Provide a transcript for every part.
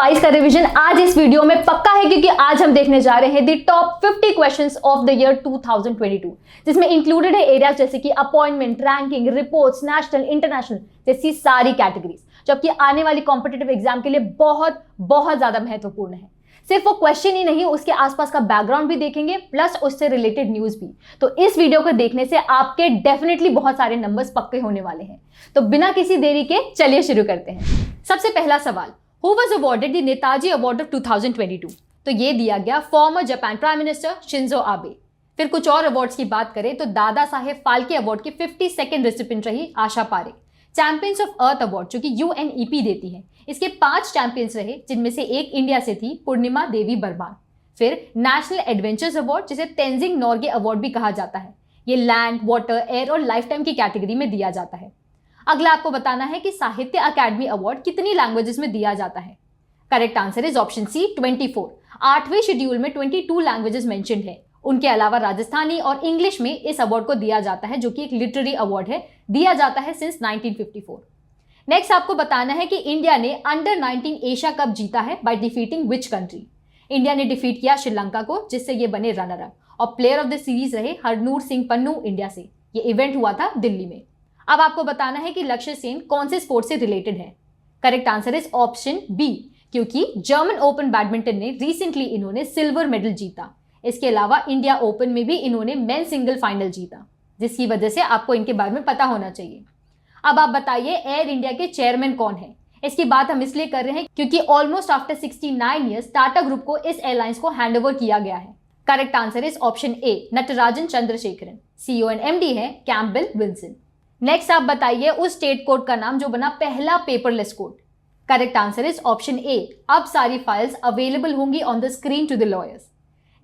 22 का रिवीजन आज इस वीडियो में पक्का है, क्योंकि आज हम देखने जा रहे हैं दी top 50 questions of the year 2022, जिसमें इंक्लूडेड है एरियाज जैसे कि appointment, ranking, reports, national, international जैसी सारी कैटेगरीज, जो आपकी आने वाली कॉम्पिटिटिव एग्जाम के लिए बहुत बहुत ज्यादा महत्वपूर्ण है। सिर्फ वो क्वेश्चन ही नहीं, उसके आसपास का बैकग्राउंड भी देखेंगे, प्लस उससे रिलेटेड न्यूज भी। तो इस वीडियो को देखने से आपके डेफिनेटली बहुत सारे नंबर्स पक्के होने वाले हैं। तो बिना किसी देरी के चलिए शुरू करते हैं। सबसे पहला सवाल, who was awarded the Netaji award of 2022? तो ये दिया गया farmer Japan prime minister Shinzo Abe. फिर कुछ और अवार्ड्स की बात करें तो दादा साहेब फाल्के अवार्ड की 52nd रेसिपिएंट रही Asha Parekh. Champions of earth award जो कि UNEP देती है, इसके 5 चैंपियंस रहे, जिनमें से एक इंडिया से थी, पूर्णिमा देवी बर्मान। फिर नेशनल एडवेंचर्स अवार्ड, जिसे तेंजिंग नोर्गे अवार्ड भी कहा जाता है, ये लैंड, वाटर, एयर और लाइफ टाइम की कैटेगरी में दिया जाता है। अगला आपको बताना है कि साहित्य अकादमी अवार्ड कितनी लैंग्वेजेस में दिया जाता है। Correct answer is option C, 24। 8वें शेड्यूल में 22 लैंग्वेजेस मेंशन्ड है। उनके अलावा राजस्थानी और इंग्लिश में इस अवार्ड को दिया जाता है, जो कि एक लिटरेरी अवार्ड है, दिया जाता है सिंस 1954। नेक्स्ट आपको बताना है कि इंडिया ने अंडर 19 एशिया कप जीता है by defeating which country? India ने डिफीट किया श्रीलंका को, जिससे ये बने रनर अप, और प्लेयर ऑफ द सीरीज रहे हरनूर सिंह पन्नू इंडिया से। ये इवेंट हुआ था दिल्ली में। अब आपको बताना है कि लक्ष्य सेन कौन से स्पोर्ट से रिलेटेड है। Correct answer is option B, क्योंकि जर्मन ओपन बैडमिंटन ने रिसेंटली इन्होंने सिल्वर मेडल जीता। इसके अलावा इंडिया ओपन में भी इन्होंने मेन सिंगल फाइनल जीता, जिसकी वजह से आपको इनके बारे में पता होना चाहिए। अब आप बताइए एयर इंडिया के चेयरमैन कौन है? इसकी बात हम इसलिए कर रहे हैं क्योंकि almost after 69 years Tata group को इस एयरलाइंस को हैंडओवर किया गया है। Correct answer is option A, Natarajan Chandrasekaran. CEO and MD है कैम्पबेल विल्सन। नेक्स्ट आप बताइए उस स्टेट कोड का नाम जो बना पहला paperless code. Correct answer is option A, अब सारी फाइल्स अवेलेबल होंगी on the screen to the lawyers.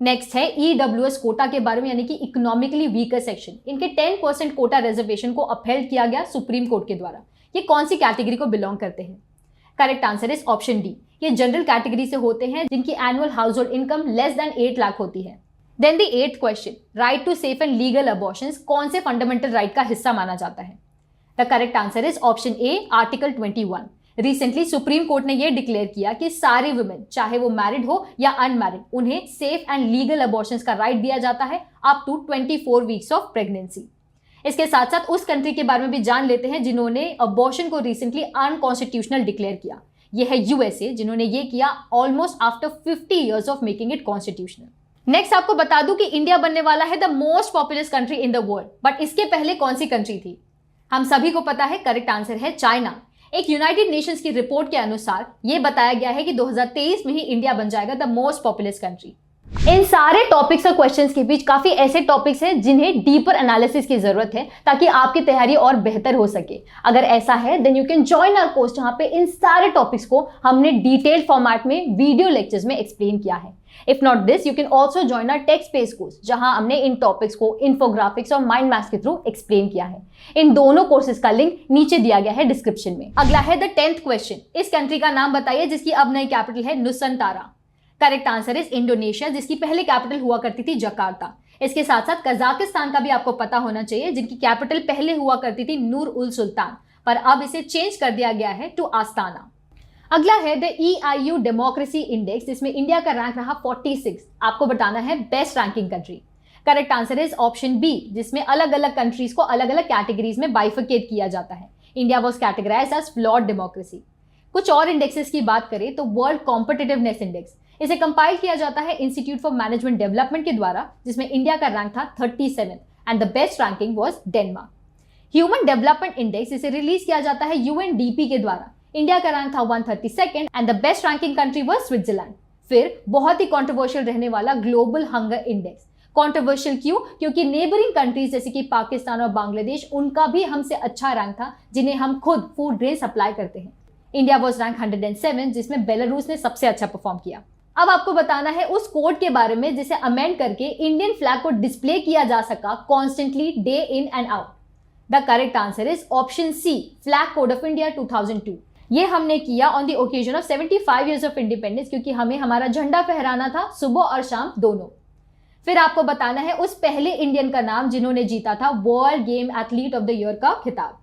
Next है EWS कोटा के बारे में, यानी कि इकोनॉमिकली वीकर सेक्शन। इनके 10% कोटा रिजर्वेशन को अपहेल्ड किया गया सुप्रीम कोर्ट के द्वारा। ये कौन सी कैटेगरी को बिलोंग करते हैं? Correct answer is option D, ये जनरल कैटेगरी से होते हैं जिनकी annual household income less than 8 lakh होती है। Then the 8th question, right to safe and legal abortions कौन से फंडामेंटल राइट का हिस्सा माना जाता है? The correct answer is option A, article 21। Recently supreme court ने यह डिक्लेयर किया कि सारे वुमेन, चाहे वो मैरिड हो या अनमैरिड, उन्हें सेफ एंड लीगल अबॉर्शंस का राइट दिया जाता है up to 24 weeks of pregnancy. इसके साथ साथ उस कंट्री के बारे में भी जान लेते हैं जिन्होंने अबॉर्शन को रिसेंटली अनकॉन्स्टिट्यूशनल डिक्लेयर किया। यह है USA, जिन्होंने ये किया almost after 50 years of making it constitutional. Next आपको बता दूं कि इंडिया बनने वाला है the most populous country in the world, but इसके पहले कौन सी कंट्री थी? हम सभी को पता है, करेक्ट आंसर है चाइना। एक यूनाइटेड नेशंस की रिपोर्ट के अनुसार यह बताया गया है कि 2023 में ही इंडिया बन जाएगा द मोस्ट पॉपुलस कंट्री। इन सारे टॉपिक्स और क्वेश्चंस के बीच काफी ऐसे टॉपिक्स हैं जिन्हें डीपर एनालिसिस की जरूरत है, ताकि आपकी तैयारी और बेहतर हो सके। अगर ऐसा है then you can join our course, जहां पे इन सारे टॉपिक्स को हमने डिटेल्ड फॉर्मेट में वीडियो लेक्चर्स में एक्सप्लेन किया है। If not this, you can also join our text based course, जहां हमने इन टॉपिक्स को इन्फोग्राफिक्स और माइंड मैप्स के थ्रू एक्सप्लेन किया है। इन दोनों कोर्सेज का लिंक नीचे दिया गया है डिस्क्रिप्शन में। अगला है द 10th क्वेश्चन, इस कंट्री का नाम बताइए जिसकी अब नई कैपिटल है Nusantara. Correct answer is Indonesia, जिसकी पहले कैपिटल हुआ करती थी जकार्ता। इसके साथ साथ कजाकिस्तान का भी आपको पता होना चाहिए, जिनकी कैपिटल पहले हुआ करती थी नूर उल सुल्तान, पर अब इसे चेंज कर दिया गया है टू आस्ताना। अगला है द EIU डेमोक्रेसी इंडेक्स, जिसमें इंडिया का रैंक रहा 46। आपको बताना है best ranking country. Correct answer is option B, जिसमें अलग अलग कंट्रीज को अलग अलग कैटेगरीज में बाइफिकेट किया जाता है। India was categorized as flawed democracy. कुछ और इंडेक्सेस की बात करें तो वर्ल्ड कॉम्पिटिटिवनेस इंडेक्स, इसे कंपाइल किया जाता है इंस्टीट्यूट फॉर मैनेजमेंट डेवलपमेंट के द्वारा, जिसमें इंडिया का रैंक था 37 and the best ranking was Denmark. Human development index, इसे रिलीज किया जाता है UNDP के द्वारा। इंडिया का रैंक था 132 and the best ranking country was Switzerland. फिर बहुत ही कंट्रोवर्शियल रहने वाला ग्लोबल हंगर इंडेक्स। कंट्रोवर्शियल क्यों? क्योंकि नेबरिंग कंट्रीज जैसे कि पाकिस्तान और बांग्लादेश, उनका भी हमसे अच्छा रैंक था, जिन्हें हम खुद फूड ग्रेन सप्लाई करते हैं। इंडिया वाज रैंक 107, जिसमें बेलारूस ने सबसे अच्छा परफॉर्म किया। अब आपको बताना है उस कोड के बारे में जिसे अमेंड करके इंडियन फ्लैग को डिस्प्ले किया जा सका constantly day in and out. The correct answer is option C, flag code of India 2002। ये हमने किया on the occasion of 75 years of independence, क्योंकि हमें हमारा झंडा फहराना था सुबह और शाम दोनों। फिर आपको बताना है उस पहले इंडियन का नाम जिन्होंने जीता था world game athlete of the year का खिताब।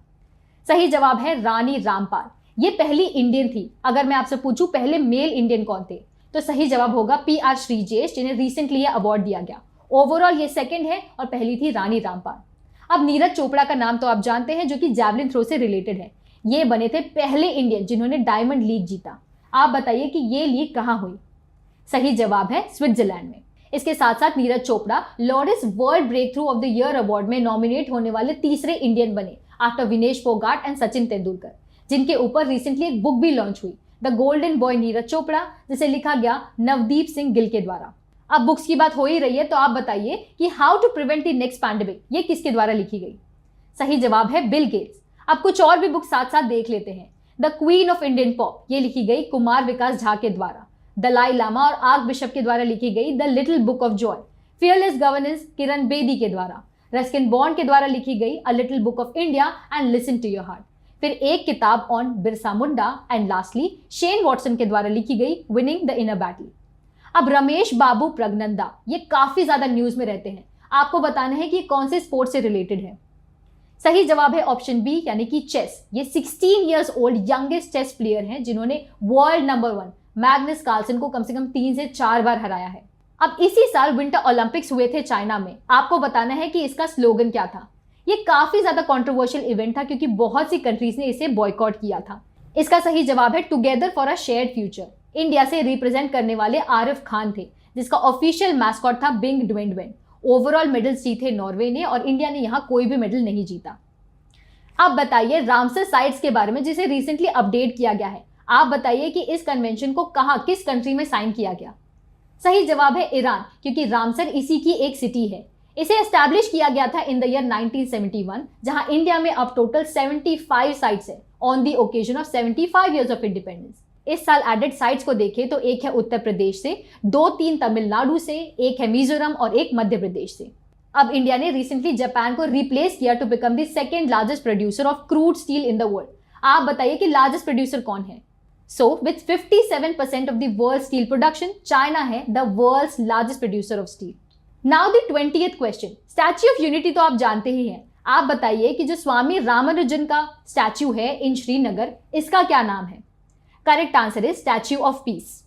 सही जवाब है रानी रामपाल। ये पहली इंडियन थी। अगर मैं आपसे पूछूं पहले मेल इंडियन कौन थे, तो सही जवाब होगा PR श्रीजेश, जिन्हें रिसेंटली ये अवार्ड दिया गया। ओवरऑल ये सेकंड है और पहली थी रानी रामपाल। अब नीरज चोपड़ा का नाम तो आप जानते हैं, जो कि जैवलिन थ्रो से रिलेटेड है। ये बने थे पहले इंडियन जिन्होंने डायमंड लीग जीता। आप बताइए कि ये लीग कहाँ हुई? सही जवाब है स्विट्जरलैंड में। इसके साथ साथ Neeraj Chopra Laureus world breakthrough of the year award में नॉमिनेट होने वाले तीसरे इंडियन बने आफ्टर विनेश फोगाट एंड सचिन तेंदुलकर, जिनके ऊपर रिसेंटली एक बुक भी लॉन्च हुई, the golden boy Neeraj Chopra, जिसे लिखा गया नवदीप सिंह गिल के द्वारा। अब बुक्स की बात हो ही रही है, तो आप बताइए कि how to prevent the next pandemic ये किसके द्वारा लिखी गई? सही जवाब है बिल गेट्स। अब कुछ और भी बुक साथ साथ देख लेते हैं। The queen of Indian pop ये लिखी गई कुमार विकास झा के द्वारा। दलाई लामा और आर्क बिशप के द्वारा लिखी गई the little book of joy, fearless governance Kiran Bedi के द्वारा। रस्किन बॉन्ड के द्वारा लिखी गई a little book of India and listen to your heart. फिर एक किताब on Birsa Munda and lastly Shane Watson के द्वारा लिखी गई विनिंग द इनर बैटल। अब रमेश बाबू प्रगनंदा ये काफी ज्यादा न्यूज में रहते हैं। आपको बताना है कि कौन से स्पोर्ट से रिलेटेड है। सही जवाब है ऑप्शन बी, यानी कि चेस। ये 16 years old youngest chess player हैं जिन्होंने वर्ल्ड नंबर 1 मैग्नस कार्लसन को कम से कम 3 से 4 बार हराया है। अब इसी साल विंटर ओलंपिक्स हुए थे चाइना में। आपको बताना है कि इसका स्लोगन क्या था। ये काफी ज्यादा कंट्रोवर्शियल इवेंट था क्योंकि बहुत सी कंट्रीज ने इसे बॉयकॉट किया था। इसका सही जवाब है together for a shared future. India से रिप्रेजेंट करने वाले आरिफ खान थे, जिसका ऑफिशियल मैस्कॉट था बिंग ड्वेंडवेन। ओवरऑल मेडल्स जीते नॉर्वे ने और इंडिया ने यहाँ कोई भी मेडल नहीं जीता। अब बताइए रामसर साइट्स के बारे में, जिसे रिसेंटली अपडेट किया गया है। आप बताइए कि इस कन्वेंशन को कहाँ, किस कंट्री में साइन किया गया? सही जवाब है ईरान, क्योंकि रामसर इसी की एक सिटी है। इसे एस्टैब्लिश किया गया था इन द ईयर 1971, जहां इंडिया में अब टोटल 75 साइट्स है on the occasion of 75 years of independence. इस साल एडेड साइट्स को देखें तो एक है उत्तर प्रदेश से, 2-3 तमिलनाडु से, एक है मिजोरम और एक मध्य प्रदेश से। अब इंडिया ने रिसेंटली जापान को रिप्लेस किया to become the second largest producer of crude steel in the world. आप बताइए कि लार्जेस्ट प्रोड्यूसर कौन है? So, with 57% of the world's steel production, China है the world's largest producer of steel. Now the 20th question. Statue of Unity तो आप जानते ही हैं। आप बताइए कि जो स्वामी रामानुजन का स्टैच्यू है इन श्रीनगर, इसका क्या नाम है? Correct answer is statue of peace,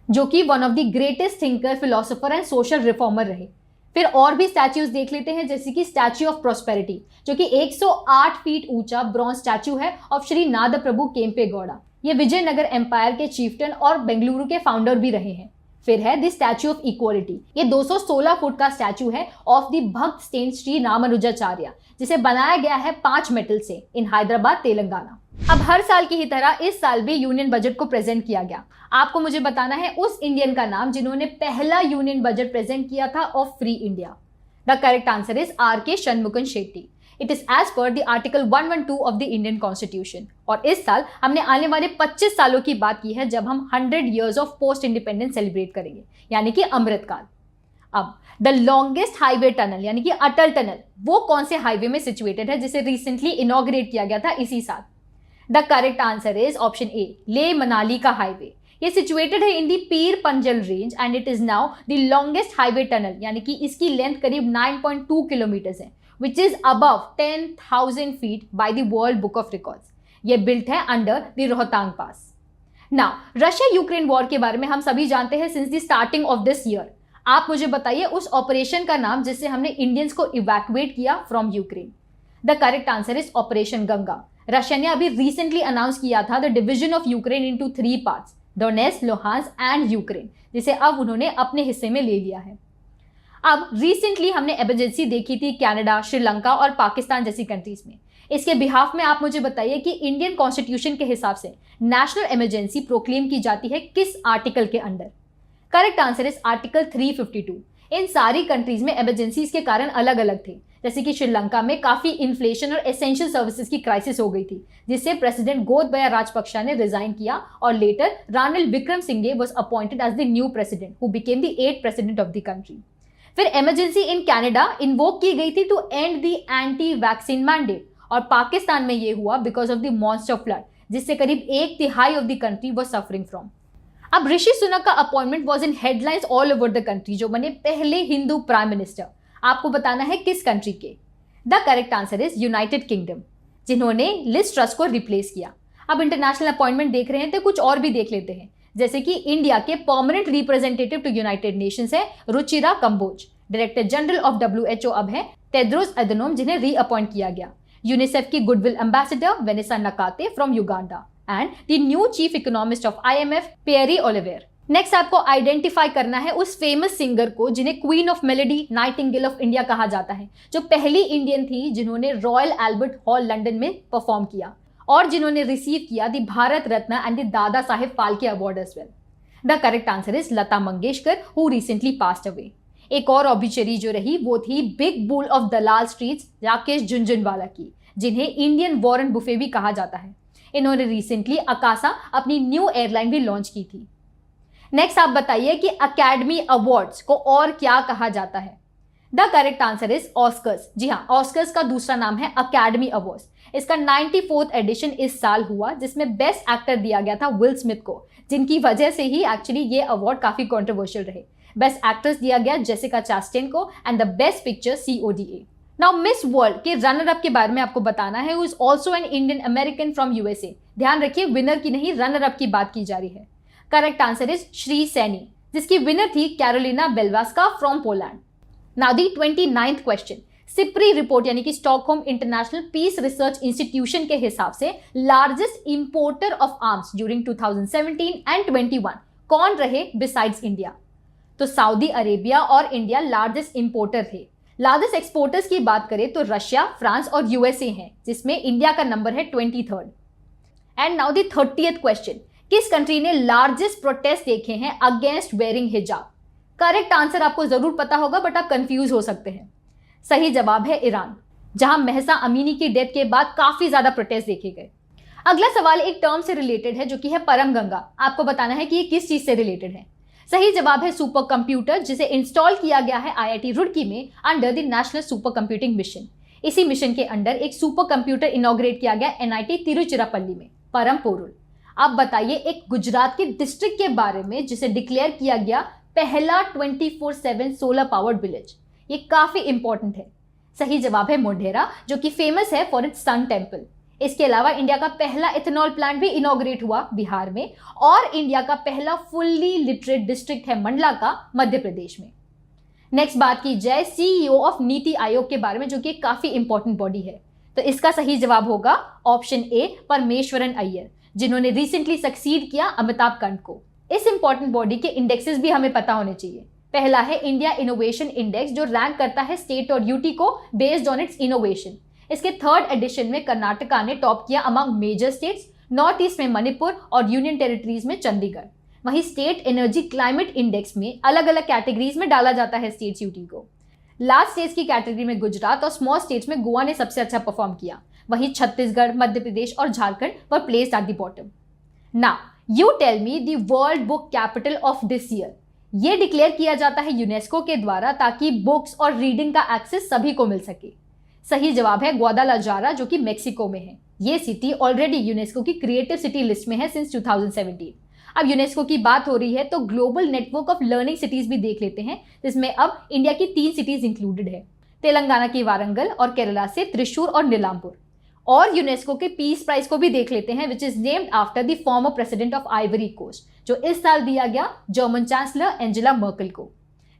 जो कि one of the greatest thinker, philosopher and social reformer रहे। फिर और भी स्टैच्यूज देख लेते हैं, जैसे कि स्टैच्यू ऑफ प्रोस्पेरिटी, जो कि 108 फीट ऊंचा ब्रॉन्ज स्टैच्यू है ऑफ श्री नाद प्रभु केम्पे गौड़ा। ये विजयनगर एम्पायर के चीफ्टन और बेंगलुरु के फाउंडर भी रहे हैं। फिर है द स्टैच्यू ऑफ इक्वालिटी। ये 216 फुट का स्टैच्यू है ऑफ द भक्त सेंट श्री रामानुजाचार्य, जिसे बनाया गया है 5 मेटल से इन हैदराबाद, तेलंगाना। अब हर साल की ही तरह इस साल भी यूनियन बजट को प्रेजेंट किया गया। आपको मुझे बताना है उस इंडियन का नाम जिन्होंने पहला यूनियन बजट प्रेजेंट किया था of free India. The correct answer is RK Shanmukham Chetty. It is as per the article 112 of the Indian constitution. और इस साल हमने आने वाले 25 सालों की बात की है जब हम 100 years of post independence celebrate करेंगे, यानी कि अमृतकाल। अब द लॉन्गेस्ट हाईवे टनल यानी कि अटल टनल, वो कौन से हाईवे में सिचुएटेड है जिसे रिसेंटली इनॉग्रेट किया गया था इसी साल? The correct answer is option ए, लेह मनाली का हाईवे। ये सिचुएटेड है इन दी पीर Panjal range and it is now the longest highway tunnel, यानी कि इसकी लेंथ करीब 9.2 किलोमीटर है, which is above 10,000 feet by the World Book of Records. ये बिल्ट है under the Rohtang pass. Now Russia Ukraine war के बारे में हम सभी जानते हैं since the starting of this year. आप मुझे बताइए उस ऑपरेशन का नाम जिससे हमने इंडियंस को इवैक्यूएट किया from Ukraine. The correct answer is operation Ganga. Russia ने अभी रिसेंटली अनाउंस किया था the division of Ukraine into 3 parts, Donetsk, Luhansk and Ukraine, जिसे अब उन्होंने अपने हिस्से में ले लिया है। अब रिसेंटली हमने इमरजेंसी देखी थी कनाडा, श्रीलंका और पाकिस्तान जैसी कंट्रीज में। इसके बिहाफ में आप मुझे बताइए कि इंडियन कॉन्स्टिट्यूशन के हिसाब से नेशनल इमरजेंसी प्रोक्लेम की जाती है किस आर्टिकल के under? Correct answer is article 352। इन सारी कंट्रीज में इमरजेंसीज के कारण अलग अलग थे। जैसे कि श्रीलंका में काफी इन्फ्लेशन और एसेंशियल सर्विसेज की क्राइसिस हो गई थी, जिससे प्रेसिडेंट गोतबाया राजपक्षे ने रिजाइन किया और later Ranil Wickremesinghe was appointed as the new president who became the 8th president of the country. फिर इमरजेंसी इन कनाडा इन्वोक की गई थी to end the anti vaccine mandate, और पाकिस्तान में ये हुआ because of the monster flood, जिससे करीब 1/3 of the country was suffering from. अब ऋषि सुनक का appointment was in headlines all over the country, जो बने पहले हिंदू प्राइम मिनिस्टर। आपको बताना है किस कंट्री के? The correct answer is United kingdom, जिन्होंने लिज ट्रस को रिप्लेस किया। अब इंटरनेशनल अपॉइंटमेंट देख रहे हैं तो कुछ और भी देख लेते हैं, जैसे कि इंडिया के permanent representative to United Nations है Ruchira Kamboj. Director general of WHO अब है टेड्रोस एधनोम, जिन्हें रीअपॉइंट किया गया। यूनिसेफ की goodwill ambassador Vanessa Nakate from Uganda and the new chief economist of IMF Pierre Olivier. Next आपको आइडेंटिफाई करना है उस फेमस सिंगर को जिन्हें queen of melody, nightingale of India कहा जाता है, जो पहली इंडियन थी जिन्होंने रॉयल एल्बर्ट हॉल लंदन में परफॉर्म किया और जिन्होंने रिसीव किया the Bharat Ratna and the Dada Saheb Phalke award as well. The correct answer is Lata Mangeshkar, who recently passed away. एक और ऑब्ituary जो रही वो थी big bull of Dalal streets Rakesh Jhunjhunwala की, जिन्हें इंडियन वॉरेन बुफे भी कहा जाता है। इन्होंने रिसेंटली अकासा अपनी न्यू एयरलाइन भी लॉन्च की थी। नेक्स्ट आप बताइए कि अकेडमी अवार्ड्स को और क्या कहा जाता है। The correct answer is Oscars. जी हाँ, ऑस्कर्स का दूसरा नाम है अकेडमी अवार्ड्स। इसका 94th एडिशन इस साल हुआ, जिसमें बेस्ट एक्टर दिया गया था विल स्मिथ को, जिनकी वजह से ही एक्चुअली ये अवार्ड काफी कंट्रोवर्शियल रहे। बेस्ट एक्ट्रेस दिया गया जेसिका चास्टेन को and the best picture CODA। Now miss world के रनर अप के बारे में आपको बताना है, who is also an Indian American from USA। ध्यान रखिए, विनर की नहीं रनर अप की बात की जा रही है। Correct answer is Shree Saini, जिसकी विनर थी Karolina Bielawska from Poland. Now the 29th question. SIPRI report यानी कि Stockholm International Peace Research Institution के हिसाब से largest importer of arms during 2017 and 21 कौन रहे बिसाइड्स इंडिया? तो सऊदी अरेबिया और इंडिया लार्जेस्ट इंपोर्टर थे। लार्जेस्ट एक्सपोर्टर्स की बात करें तो रशिया, फ्रांस और USA हैं, जिसमें इंडिया का नंबर है 23rd। And now the 30th question. किस कंट्री ने लार्जेस्ट प्रोटेस्ट देखे हैं अगेंस्ट वेयरिंग हिजाब? करेक्ट आंसर आपको जरूर पता होगा, बट आप कंफ्यूज हो सकते हैं। सही जवाब है ईरान, जहां महसा अमीनी की डेथ के बाद काफी ज्यादा प्रोटेस्ट देखे गए। अगला सवाल एक टर्म से रिलेटेड है, जो कि है परम गंगा। आपको बताना है कि ये किस चीज से रिलेटेड है। सही जवाब है सुपर कंप्यूटर, जिसे इंस्टॉल किया गया है IIT रुड़की में under the national super computing mission. इसी मिशन के अंडर एक सुपर कंप्यूटर इनॉग्रेट किया गया NIT तिरुचिरापल्ली में, परम पोरुल। अब बताइए एक गुजरात के डिस्ट्रिक्ट के बारे में जिसे डिक्लेयर किया गया पहला 24/7 सोलर पावर्ड विलेज। ये काफी इंपॉर्टेंट है। सही जवाब है मोढेरा, जो कि फेमस है फॉर इट्स सन टेम्पल। इसके अलावा इंडिया का पहला इथेनॉल प्लांट भी इनॉग्रेट हुआ बिहार में, और इंडिया का पहला फुल्ली लिटरेट डिस्ट्रिक्ट है मंडला का, मध्य प्रदेश में। नेक्स्ट बात की जाए CEO ऑफ नीति आयोग के बारे में, जो कि काफी इंपॉर्टेंट बॉडी है। तो इसका सही जवाब होगा ऑप्शन A, परमेश्वरन अय्यर, जिन्होंने रिसेंटली सक्सीड किया अमिताभ कंठ को। इस इंपॉर्टेंट बॉडी के इंडेक्सेस भी हमें पता होने चाहिए। पहला है इंडिया इनोवेशन इंडेक्स, जो रैंक करता है स्टेट और UT को बेस्ड ऑन इट्स इनोवेशन। इसके 3rd एडिशन में कर्नाटका ने टॉप किया among major states, north east में मणिपुर और यूनियन टेरिटरीज में चंडीगढ़। वहीं स्टेट एनर्जी क्लाइमेट इंडेक्स में अलग अलग कैटेगरीज में डाला जाता है स्टेट्स UT को। लार्ज स्टेट्स की कैटेगरी में गुजरात और स्मॉल स्टेट्स में गोवा ने सबसे अच्छा परफॉर्म किया। वहीं छत्तीसगढ़, मध्य प्रदेश और Jharkhand were placed at the bottom. Now you tell me the world book capital of this year. ये डिक्लेयर किया जाता है यूनेस्को के द्वारा, ताकि बुक्स और रीडिंग का एक्सेस सभी को मिल सके। सही जवाब है ग्वादालाजारा, जो कि मेक्सिको में है। ये सिटी ऑलरेडी यूनेस्को की क्रिएटिव सिटी लिस्ट में है सिंस 2017। अब यूनेस्को की बात हो रही है तो global network of learning cities भी देख लेते हैं, जिसमें अब इंडिया की 3 सिटीज इंक्लूडेड है, तेलंगाना की वारंगल और केरला से त्रिशूर और नीलांपुर। और यूनेस्को के पीस प्राइज को भी देख लेते हैं, which is named after the former president of Ivory Coast, जो इस साल दिया गया जर्मन चांसलर एंजेला मर्केल को।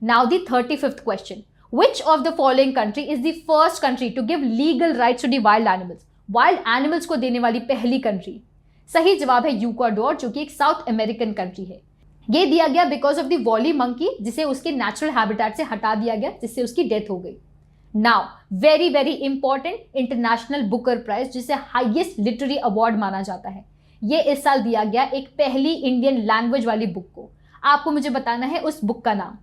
Now the 35th question. Which of the following country is the first country to give legal rights to the wild animals? Wild animals को देने वाली पहली कंट्री। सही जवाब है यूक्वाडोर, जो कि एक साउथ अमेरिकन कंट्री है। ये दिया गया because of the woolly monkey, जिसे उसके नेचुरल हैबिटेट से हटा दिया गया, जिससे उसकी डेथ हो गई। Now very very important, international booker prize, जिसे हाईएस्ट लिटरेरी अवार्ड माना जाता है, ये इस साल दिया गया एक पहली इंडियन लैंग्वेज वाली बुक को। आपको मुझे बताना है उस बुक का नाम।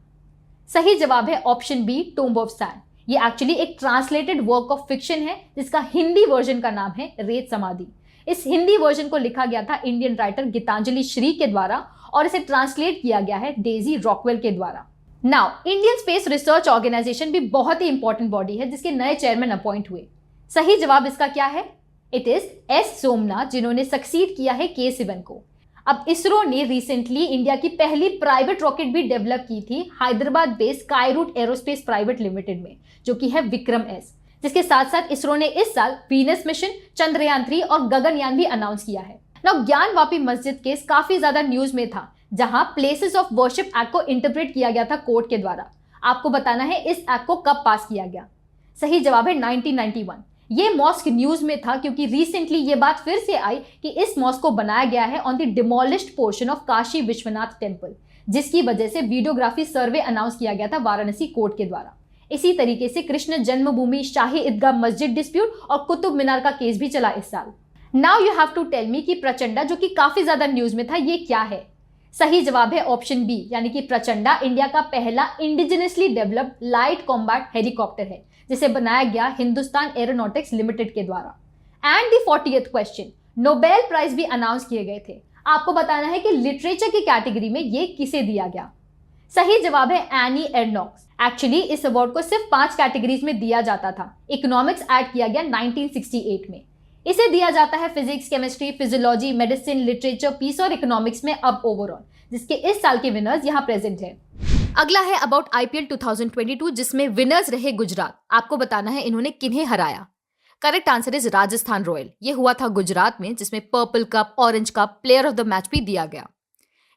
सही जवाब है option B, tomb of sand. ये एक्चुअली एक ट्रांसलेटेड वर्क ऑफ फिक्शन है, जिसका हिंदी वर्जन का नाम है रेत समाधि। इस हिंदी वर्जन को लिखा गया था इंडियन राइटर गीतांजलि श्री के द्वारा, और इसे ट्रांसलेट किया गया है डेजी रॉकवेल के द्वारा। Now Indian space research organisation भी बहुत ही इंपॉर्टेंट बॉडी है, जिसके नए चेयरमैन अपॉइंट हुए। सही जवाब इसका क्या है? इट इज S सोमनाथ, जिन्होंने सक्सीड किया है K सिवन को। अब इसरो ने रिसेंटली इंडिया की पहली प्राइवेट रॉकेट भी डेवलप की थी Hyderabad based Skyroot aerospace private limited में, जो कि है विक्रम S, जिसके साथ साथ इसरो ने इस साल वीनस मिशन, चंद्रयान 3 और गगनयान भी अनाउंस किया है। नाउ ज्ञानवापी मस्जिद केस काफी ज्यादा न्यूज में था, जहां प्लेसेस ऑफ वर्शिप एक्ट को इंटरप्रेट किया गया था कोर्ट के द्वारा। आपको बताना है इस एक्ट को कब पास किया गया। सही जवाब है 1991। ये मॉस्क न्यूज में था क्योंकि रिसेंटली ये बात फिर से आई कि इस मॉस्क को बनाया गया है on the demolished portion of Kashi Vishwanath temple, जिसकी वजह से वीडियोग्राफी सर्वे अनाउंस किया गया था वाराणसी कोर्ट के द्वारा। इसी तरीके से कृष्ण जन्मभूमि, शाही ईदगाह मस्जिद डिस्प्यूट और कुतुब मीनार का केस भी चला इस साल। Now you have to tell me कि प्रचंडा, जो कि काफी ज्यादा न्यूज में था, ये क्या है। सही जवाब है ऑप्शन बी, यानी कि प्रचंडा इंडिया का पहला indigenously developed light combat helicopter है, जिसे बनाया गया हिंदुस्तान एरोनॉटिक्स लिमिटेड के द्वारा। And the 40th question, Nobel prize भी अनाउंस किए गए थे। आपको बताना है कि लिटरेचर की कैटेगरी में ये किसे दिया गया। सही जवाब है एनी एर्नॉक्स। एक्चुअली इस अवार्ड को सिर्फ 5 कैटेगरीज में दिया जाता था। इकोनॉमिक्स ऐड किया गया 1968 में। इसे दिया जाता है physics, chemistry, physiology, medicine, literature, peace और इकोनॉमिक्स में अब ओवरऑल, जिसके इस साल के विनर्स यहाँ प्रेजेंट है। अगला है अबाउट IPL 2022, जिसमें विनर्स रहे गुजरात। आपको बताना है इन्होंने किन्हें हराया। Correct answer is Rajasthan royal. ये हुआ था गुजरात में, जिसमें purple cup, orange cup, player of the match भी दिया गया।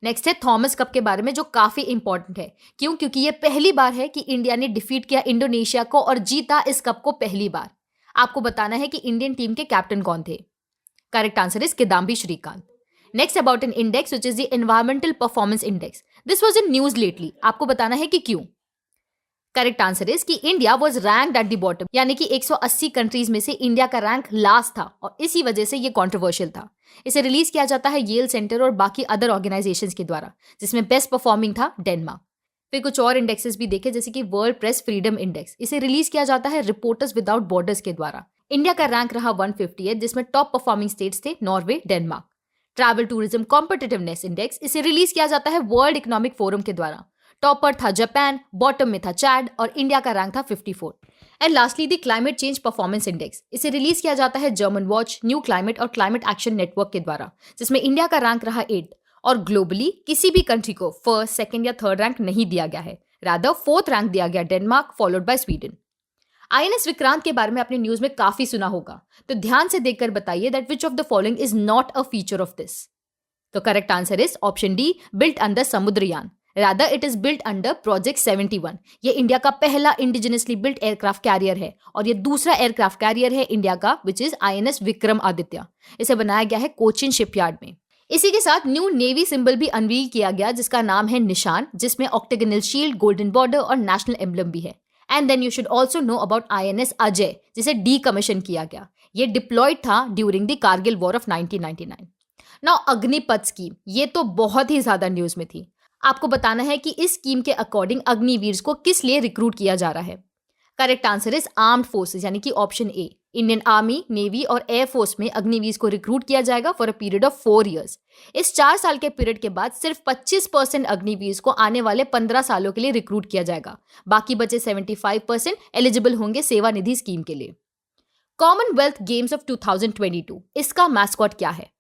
नेक्स्ट है थॉमस कप के बारे में, जो काफी इंपॉर्टेंट है। क्यों? क्योंकि ये पहली बार है कि इंडिया ने डिफीट किया इंडोनेशिया को और जीता इस कप को पहली बार। आपको बताना है कि इंडियन टीम के कैप्टन कौन थे। Correct answer is Kidambi Srikanth. Next about an index which is the environmental performance index. This was in news lately. आपको बताना है कि क्यों। करेक्ट आंसर इज कि India was ranked at the bottom, यानी कि 180 कंट्रीज में से इंडिया का रैंक लास्ट था और इसी वजह से ये कंट्रोवर्शियल था। इसे रिलीज किया जाता है येल सेंटर और बाकी अदर ऑर्गेनाइजेशंस के द्वारा, जिसमें बेस्ट परफॉर्मिंग था डेनमार्क। फिर कुछ और इंडेक्सेस भी देखे, जैसे कि वर्ल्ड प्रेस फ्रीडम इंडेक्स। इसे रिलीज किया जाता है रिपोर्टर्स विदाउट बॉर्डर्स के द्वारा। इंडिया का रैंक रहा 150, जिसमें टॉप परफॉर्मिंग स्टेट्स थे Norway, Denmark. Travel tourism competitiveness index, इसे रिलीज किया जाता है वर्ल्ड इकोनॉमिक फोरम के द्वारा। टॉपर था जापान, बॉटम में था चैड और इंडिया का रैंक था 54। And lastly the climate change performance index. इसे रिलीज किया जाता है जर्मन वॉच, न्यू क्लाइमेट और क्लाइमेट एक्शन नेटवर्क के द्वारा, जिसमें इंडिया का रैंक रहा 8 और ग्लोबली किसी भी कंट्री को फर्स्ट, सेकंड या थर्ड रैंक नहीं दिया गया है। रादर 4th रैंक दिया गया Denmark, followed by Sweden. INS Vikrant के बारे में आपने न्यूज में काफी सुना होगा, तो ध्यान से देखकर बताइए that which of the following is not a feature of this. तो correct answer is option D, built under Samudrayaan. Rather it is built under project 71। ये इंडिया का पहला इंडिजिनसली बिल्ट एयरक्राफ्ट कैरियर है और ये दूसरा एयरक्राफ्ट कैरियर है India का, विच इज INS विक्रमादित्य। इसे बनाया गया है कोचिन शिपयार्ड में। इसी के साथ न्यू नेवी सिंबल भी अनवील किया गया, जिसका नाम है निशान, जिसमें ऑक्टेगोनल शील्ड, गोल्डन बॉर्डर और नेशनल एम्बलम भी है। And then you should also know about INS Ajay, जिसे डीकमीशन किया गया। ये डिप्लॉयड था during the Kargil war of 1999। Now Agnipath scheme, ये तो बहुत ही ज्यादा न्यूज में थी। आपको बताना है कि इस स्कीम के अकॉर्डिंग अग्निवीर को किस लिए रिक्रूट किया जा रहा है। Correct answer is armed forces, यानी कि option A. Indian army, navy और एयरफोर्स में अग्निवीर को रिक्रूट किया जाएगा for a period of 4 years। इस 4 साल के पीरियड के बाद सिर्फ 25% अग्निवीर को आने वाले 15 सालों के लिए रिक्रूट किया जाएगा। बाकी बचे 75% एलिजिबल होंगे सेवा निधि स्कीम के लिए। कॉमनवेल्थ गेम्स ऑफ 2022, इसका मैस्कॉट क्या है?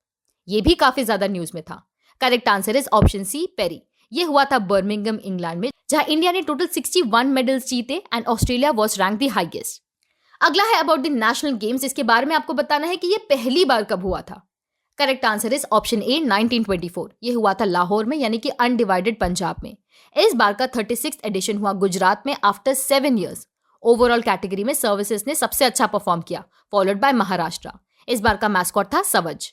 ये भी काफी ज्यादा न्यूज में था। Correct answer is option C, Perry. ये हुआ था बर्मिंघम, इंग्लैंड में, जहां इंडिया ने टोटल 61 मेडल्स जीते and Australia was rank the highest. अगला है अबाउट द नेशनल गेम्स। इसके बारे में आपको बताना है कि ये पहली बार कब हुआ था। करेक्ट आंसर इज ऑप्शन ए, 1924। ये हुआ था लाहौर में, यानी कि अनडिवाइडेड पंजाब में। इस बार का 36th एडिशन हुआ गुजरात में आफ्टर 7 years। ओवरऑल कैटेगरी में सर्विसेज ने सबसे अच्छा परफॉर्म किया, फॉलोड बाय महाराष्ट्र। इस बार का मैस्कॉट था सवज।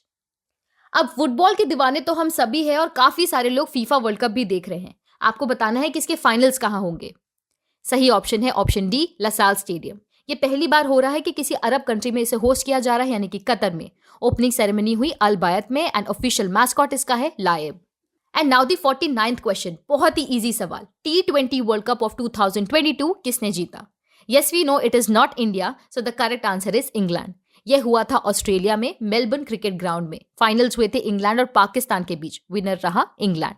अब फुटबॉल के दीवाने तो हम सभी हैं और काफी सारे लोग फीफा वर्ल्ड कप भी देख रहे हैं। आपको बताना है कि इसके फाइनल्स कहां होंगे। सही ऑप्शन है ऑप्शन डी, लसाल स्टेडियम। ये पहली बार हो रहा है कि किसी अरब कंट्री में इसे होस्ट किया जा रहा है, यानी कि कतर में। ओपनिंग सेरेमनी हुई अल बायत में एंड ऑफिशियल मैस्कॉट इसका है लाइब। And now the 49th question, बहुत ही इजी सवाल। T20 वर्ल्ड कप ऑफ 2022 किसने जीता? Yes we know it is not India, so the correct answer is England. यह हुआ था ऑस्ट्रेलिया में, मेलबर्न क्रिकेट ग्राउंड में। फाइनल्स हुए थे इंग्लैंड और पाकिस्तान के बीच। विनर रहा इंग्लैंड,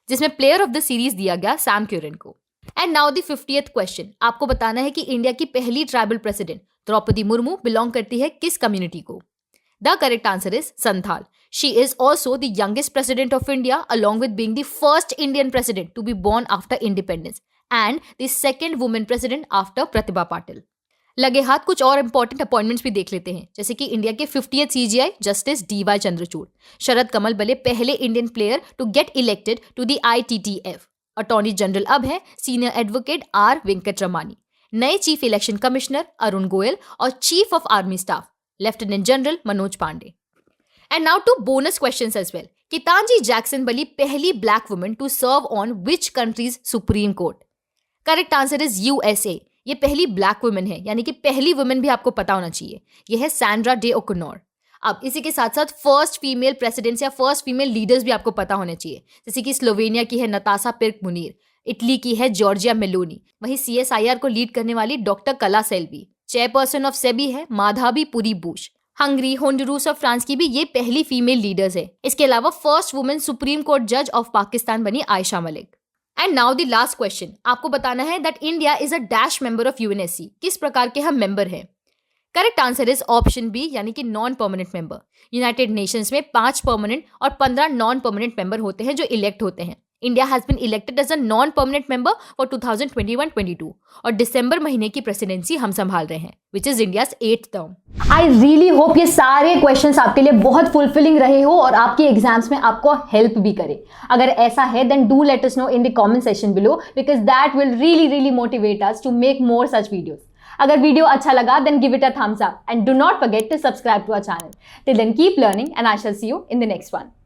जिसमें प्लेयर ऑफ द सीरीज दिया गया सैम क्यूरन को। And now the 50th question, आपको बताना है कि इंडिया की पहली tribal president Droupadi Murmu belong करती है किस कम्युनिटी को? The correct answer is Santhal. She is also the youngest president of India, along with being the first Indian president to be born after independence and the second women president after Pratibha Patil. लगे हाथ कुछ और important appointments भी देख लेते हैं, जैसे कि इंडिया के 50th CGI justice DY Chandrachud, Sharath Kamal बने पहले Indian player to get elected to the ITTF, attorney general अब है सीनियर एडवोकेट R वेंकटरमानी, नए chief election commissioner Arun Goyal और chief of army staff lieutenant general Manoj Pande. And now two bonus questions as well. Ketanji Jackson बनी पहली black woman to serve on which country's supreme court? Correct answer is USA। ये पहली black woman है, यानी कि पहली woman भी आपको पता होना चाहिए। ये है सैंड्रा डे ओकोनोर। अब इसी के साथ साथ फर्स्ट फीमेल प्रेसिडेंट्स या फर्स्ट फीमेल लीडर्स भी आपको पता होने चाहिए, जैसे कि स्लोवेनिया की है नताशा पिर्क मुनीर, इटली की है जॉर्जिया मेलोनी, वहीं CSIR को लीड करने वाली डॉक्टर कला सेल्वी, चेयरपर्सन ऑफ सेबी है Madhavi Puri Bush, Hungary, Honduras और फ्रांस की भी ये पहली फीमेल लीडर्स है। इसके अलावा फर्स्ट वुमेन सुप्रीम कोर्ट जज ऑफ पाकिस्तान बनी Ayesha Malik. And now the last question, आपको बताना है that India is a dash member of UNSC। किस प्रकार के हम मेंबर हैं? Correct answer is option B, यानी कि non permanent member. United Nations में 5 परमानेंट और 15 नॉन परमानेंट मेंबर होते हैं जो इलेक्ट होते हैं। India has been elected as a non permanent member for 2021-22 और दिसंबर महीने की प्रेसिडेंसी हम संभाल रहे हैं, which is India's 8th term. I really hope ये सारे क्वेश्चंस आपके लिए बहुत फुलफिलिंग रहे हो और आपके एग्जाम्स में आपको हेल्प भी करे। अगर ऐसा है then do let us know in the comment section below, because that will really motivate us to make more such videos. अगर वीडियो अच्छा लगा then give it a thumbs up and do not forget to subscribe to our channel. Till then keep learning and I shall see you in the next one.